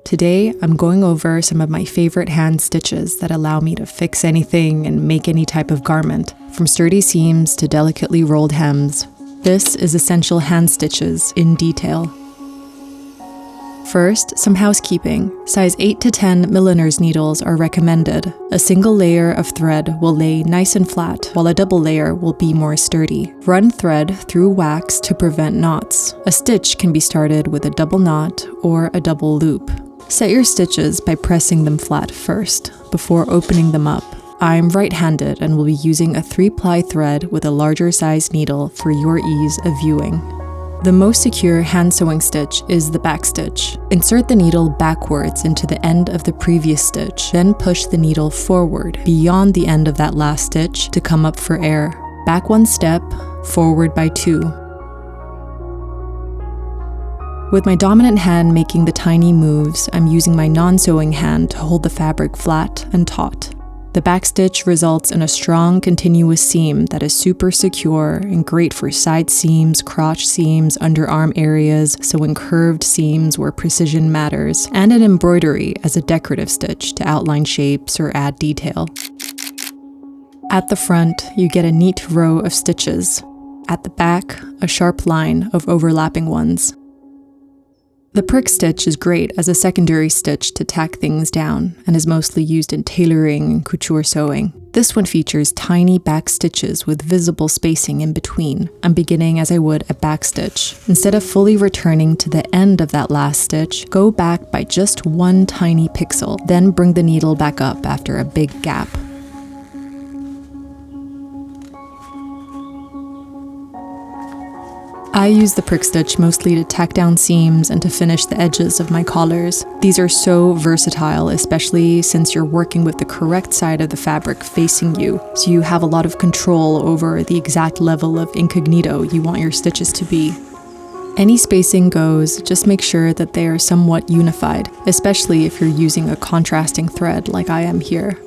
Today, I'm going over some of my favorite hand stitches that allow me to fix anything and make any type of garment, from sturdy seams to delicately rolled hems. This is essential hand stitches in detail. First, some housekeeping. Size 8 to 10 milliner's needles are recommended. A single layer of thread will lay nice and flat, while a double layer will be more sturdy. Run thread through wax to prevent knots. A stitch can be started with a double knot or a double loop. Set your stitches by pressing them flat first, before opening them up. I'm right-handed and will be using a 3-ply thread with a larger size needle for your ease of viewing. The most secure hand-sewing stitch is the back stitch. Insert the needle backwards into the end of the previous stitch, then push the needle forward beyond the end of that last stitch to come up for air. Back 1 step, forward by 2. With my dominant hand making the tiny moves, I'm using my non-sewing hand to hold the fabric flat and taut. The backstitch results in a strong, continuous seam that is super secure and great for side seams, crotch seams, underarm areas, sewing curved seams where precision matters, and an embroidery as a decorative stitch to outline shapes or add detail. At the front, you get a neat row of stitches. At the back, a sharp line of overlapping ones. The prick stitch is great as a secondary stitch to tack things down and is mostly used in tailoring and couture sewing. This one features tiny back stitches with visible spacing in between. I'm beginning as I would a back stitch. Instead of fully returning to the end of that last stitch, go back by just 1 tiny pixel, then bring the needle back up after a big gap. I use the prick stitch mostly to tack down seams and to finish the edges of my collars. These are so versatile, especially since you're working with the correct side of the fabric facing you, so you have a lot of control over the exact level of incognito you want your stitches to be. Any spacing goes, just make sure that they are somewhat unified, especially if you're using a contrasting thread like I am here.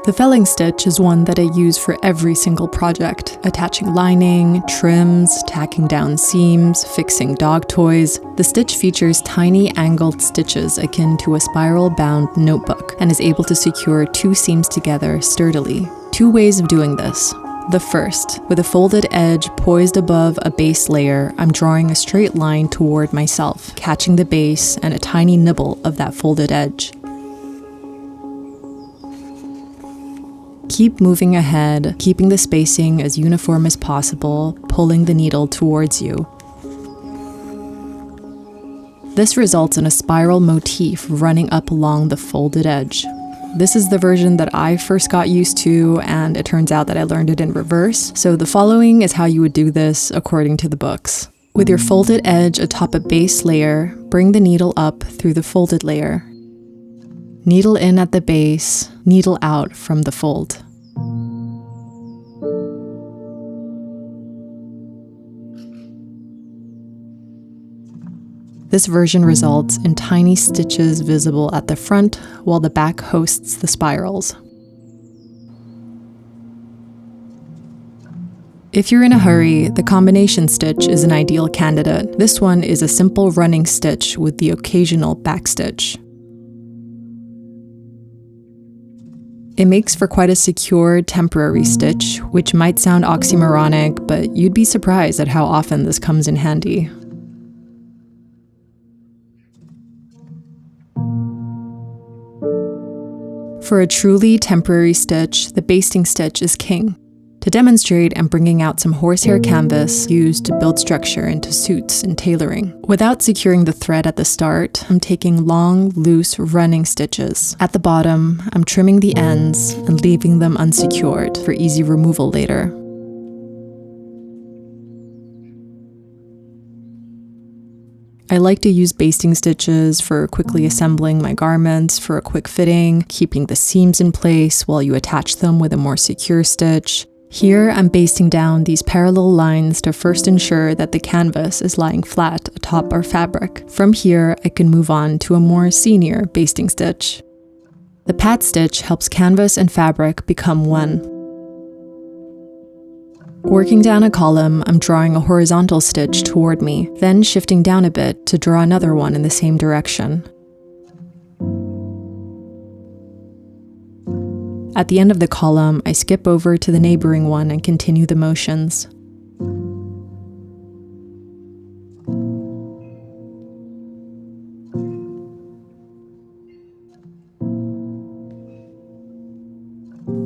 The felling stitch is one that I use for every single project, attaching lining, trims, tacking down seams, fixing dog toys. The stitch features tiny angled stitches akin to a spiral-bound notebook and is able to secure 2 seams together sturdily. 2 ways of doing this. The first, with a folded edge poised above a base layer, I'm drawing a straight line toward myself, catching the base and a tiny nibble of that folded edge. Keep moving ahead, keeping the spacing as uniform as possible, pulling the needle towards you. This results in a spiral motif running up along the folded edge. This is the version that I first got used to, and it turns out that I learned it in reverse, so the following is how you would do this according to the books. With your folded edge atop a base layer, bring the needle up through the folded layer. Needle in at the base, needle out from the fold. This version results in tiny stitches visible at the front, while the back hosts the spirals. If you're in a hurry, the combination stitch is an ideal candidate. This one is a simple running stitch with the occasional back stitch. It makes for quite a secure temporary stitch, which might sound oxymoronic, but you'd be surprised at how often this comes in handy. For a truly temporary stitch, the basting stitch is king. To demonstrate, I'm bringing out some horsehair canvas used to build structure into suits and tailoring. Without securing the thread at the start, I'm taking long, loose running stitches. At the bottom, I'm trimming the ends and leaving them unsecured for easy removal later. I like to use basting stitches for quickly assembling my garments for a quick fitting, keeping the seams in place while you attach them with a more secure stitch. Here, I'm basting down these parallel lines to first ensure that the canvas is lying flat atop our fabric. From here, I can move on to a more senior basting stitch. The pat stitch helps canvas and fabric become one. Working down a column, I'm drawing a horizontal stitch toward me, then shifting down a bit to draw another one in the same direction. At the end of the column, I skip over to the neighboring one and continue the motions.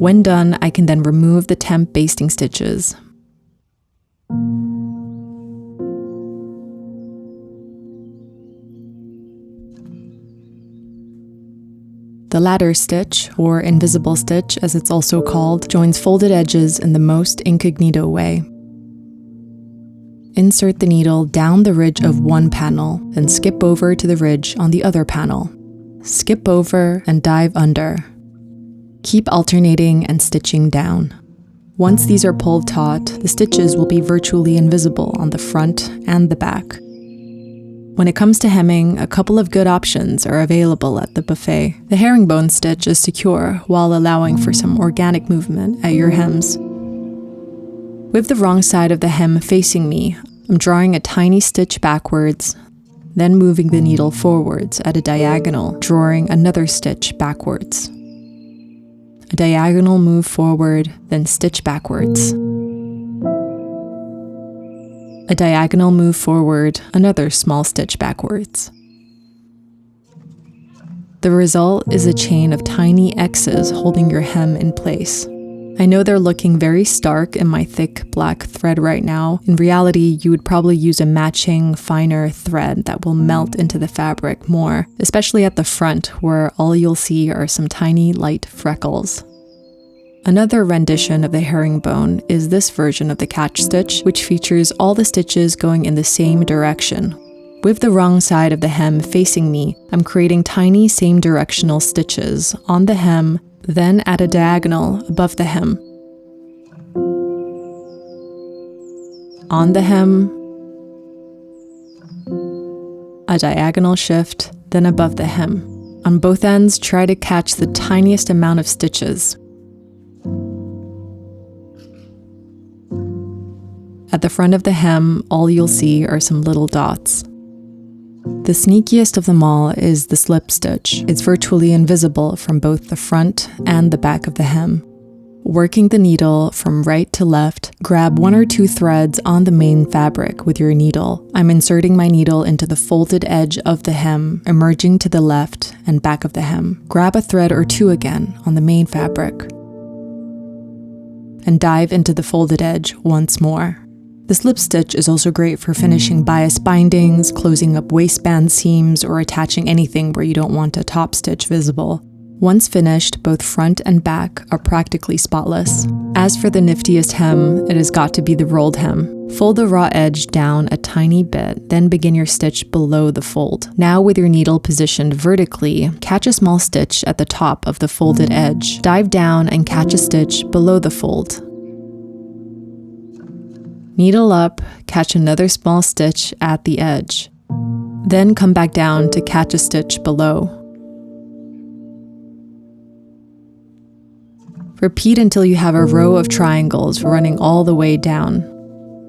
When done, I can then remove the temp basting stitches. The ladder stitch, or invisible stitch as it's also called, joins folded edges in the most incognito way. Insert the needle down the ridge of one panel, then skip over to the ridge on the other panel. Skip over and dive under. Keep alternating and stitching down. Once these are pulled taut, the stitches will be virtually invisible on the front and the back. When it comes to hemming, a couple of good options are available at the buffet. The herringbone stitch is secure while allowing for some organic movement at your hems. With the wrong side of the hem facing me, I'm drawing a tiny stitch backwards, then moving the needle forwards at a diagonal, drawing another stitch backwards. A diagonal move forward, then stitch backwards. A diagonal move forward, another small stitch backwards. The result is a chain of tiny X's holding your hem in place. I know they're looking very stark in my thick black thread right now. In reality, you would probably use a matching, finer thread that will melt into the fabric more, especially at the front where all you'll see are some tiny light freckles. Another rendition of the herringbone is this version of the catch stitch, which features all the stitches going in the same direction. With the wrong side of the hem facing me, I'm creating tiny same directional stitches on the hem, then at a diagonal above the hem. On the hem, a diagonal shift, then above the hem. On both ends, try to catch the tiniest amount of stitches. At the front of the hem, all you'll see are some little dots. The sneakiest of them all is the slip stitch. It's virtually invisible from both the front and the back of the hem. Working the needle from right to left, grab one or two threads on the main fabric with your needle. I'm inserting my needle into the folded edge of the hem, emerging to the left and back of the hem. Grab a thread or two again on the main fabric, and dive into the folded edge once more. The slip stitch is also great for finishing bias bindings, closing up waistband seams, or attaching anything where you don't want a top stitch visible. Once finished, both front and back are practically spotless. As for the niftiest hem, it has got to be the rolled hem. Fold the raw edge down a tiny bit, then begin your stitch below the fold. Now with your needle positioned vertically, catch a small stitch at the top of the folded edge. Dive down and catch a stitch below the fold. Needle up, catch another small stitch at the edge. Then come back down to catch a stitch below. Repeat until you have a row of triangles running all the way down.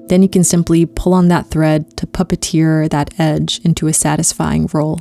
Then you can simply pull on that thread to puppeteer that edge into a satisfying roll.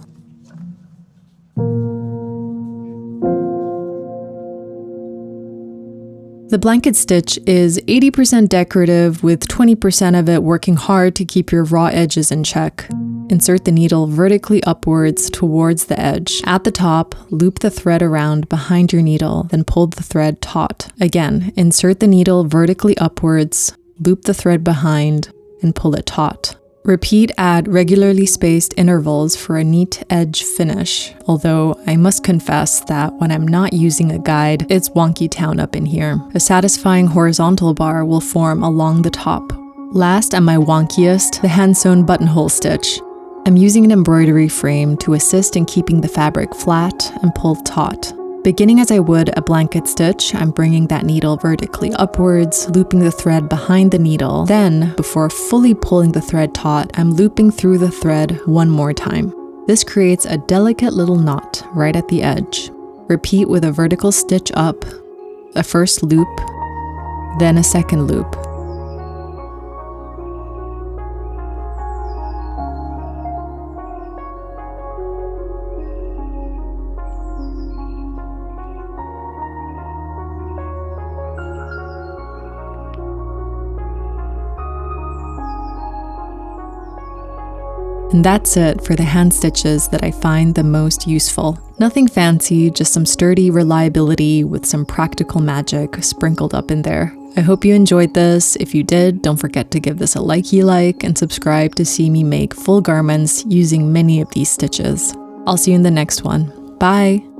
The blanket stitch is 80% decorative, with 20% of it working hard to keep your raw edges in check. Insert the needle vertically upwards towards the edge. At the top, loop the thread around behind your needle, then pull the thread taut. Again, insert the needle vertically upwards, loop the thread behind, and pull it taut. Repeat at regularly spaced intervals for a neat edge finish, although I must confess that when I'm not using a guide, it's wonky town up in here. A satisfying horizontal bar will form along the top. Last and my wonkiest, the hand-sewn buttonhole stitch. I'm using an embroidery frame to assist in keeping the fabric flat and pulled taut. Beginning as I would a blanket stitch, I'm bringing that needle vertically upwards, looping the thread behind the needle. Then, before fully pulling the thread taut, I'm looping through the thread one more time. This creates a delicate little knot right at the edge. Repeat with a vertical stitch up, a first loop, then a second loop. And that's it for the hand stitches that I find the most useful. Nothing fancy, just some sturdy reliability with some practical magic sprinkled up in there. I hope you enjoyed this. If you did, don't forget to give this a like and subscribe to see me make full garments using many of these stitches. I'll see you in the next one. Bye!